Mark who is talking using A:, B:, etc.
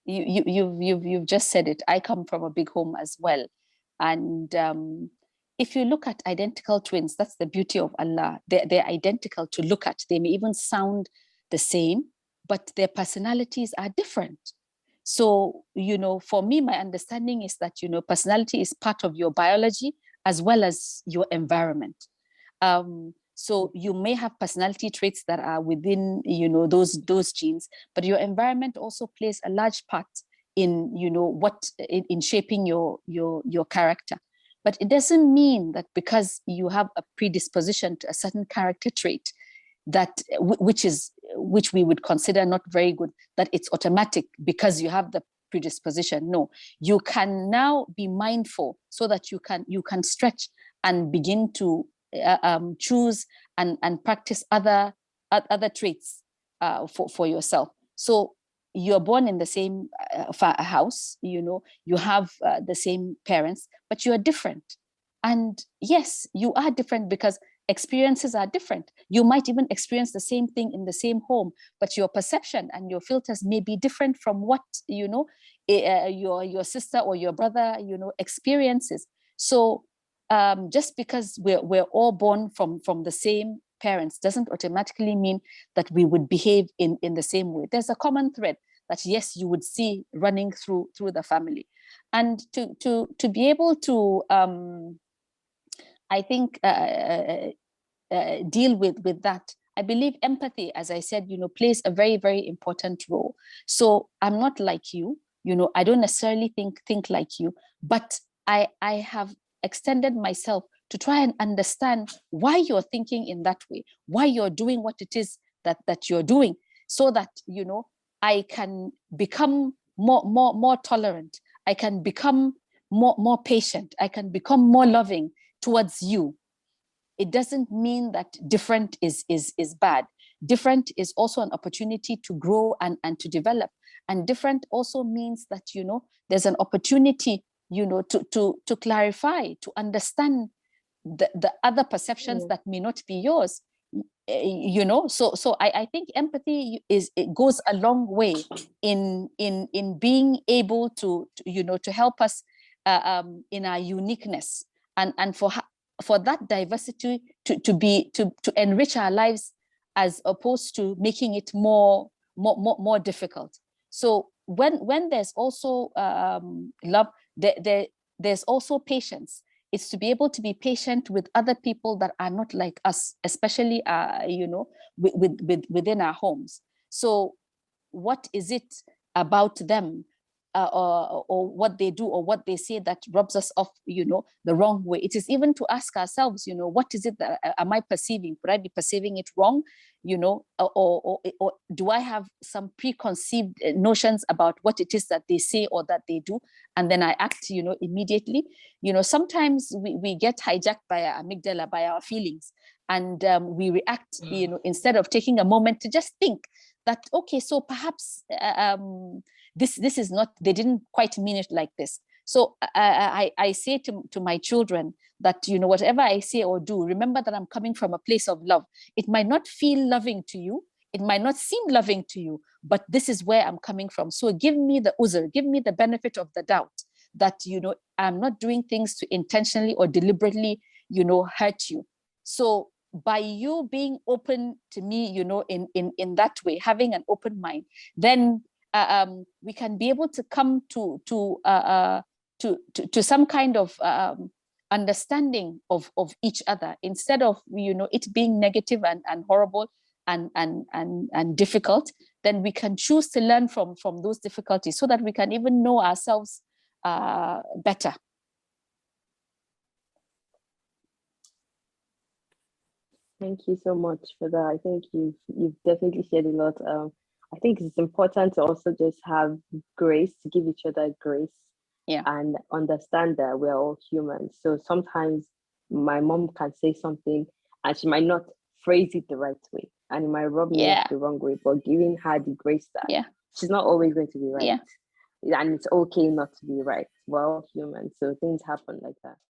A: you've just said it. I come from a big home as well. And if you look at identical twins, that's the beauty of Allah. They're identical to look at. They may even sound the same, but their personalities are different. So, for me, my understanding is that, personality is part of your biology as well as your environment. So you may have personality traits that are within, those genes, but your environment also plays a large part in, in shaping your character. But it doesn't mean that because you have a predisposition to a certain character trait, that which we would consider not very good, that it's automatic because you have the predisposition. No, you can now be mindful so that you can stretch and begin to choose and practice other traits for yourself. So you're born in the same house, you have the same parents, but you are different. And yes, you are different because experiences are different. You might even experience the same thing in the same home, but your perception and your filters may be different from what, your sister or your brother, experiences. So just because we're all born from the same parents doesn't automatically mean that we would behave in the same way. There's a common thread that, yes, you would see running through the family. And to be able to, I think, deal with that, I believe empathy, as I said, plays a very, very important role. So I'm not like you, I don't necessarily think like you, but I have extended myself to try and understand why you're thinking in that way, why you're doing what it is that you're doing, so that, I can become more tolerant. I can become more patient. I can become more loving towards you. It doesn't mean that different is bad. Different is also an opportunity to grow and to develop. And different also means that, there's an opportunity, to clarify, to understand the other perceptions that may not be yours. So I think empathy it goes a long way in being able to help us in our uniqueness, and for that diversity to enrich our lives, as opposed to making it more difficult. So when there's also love, there's also patience. It's to be able to be patient with other people that are not like us, especially within our homes. So what is it about them, or what they do or what they say that rubs us off, the wrong way? It is even to ask ourselves, what is it that am I perceiving? Could I be perceiving it wrong? Or do I have some preconceived notions about what it is that they say or that they do, and then I act, immediately? Sometimes we get hijacked by our amygdala, by our feelings, and we react, instead of taking a moment to just think that, okay, so perhaps this is not, they didn't quite mean it like this. So I say to my children that, whatever I say or do, remember that I'm coming from a place of love. It might not feel loving to you, it might not seem loving to you, but this is where I'm coming from. So give me the uzr, give me the benefit of the doubt that, I'm not doing things to intentionally or deliberately, hurt you. So by you being open to me, in that way, having an open mind, then we can be able to come to some kind of understanding of each other, instead of it being negative and horrible and difficult. Then we can choose to learn from those difficulties, so that we can even know ourselves better.
B: Thank you so much for that. I think you've definitely shared a lot. I think it's important to also just have grace, to give each other grace, and understand that we're all humans. So sometimes my mom can say something and she might not phrase it the right way, and it might rub me the wrong way, but giving her the grace that she's not always going to be right. And it's okay not to be right. We're all humans, so things happen like that.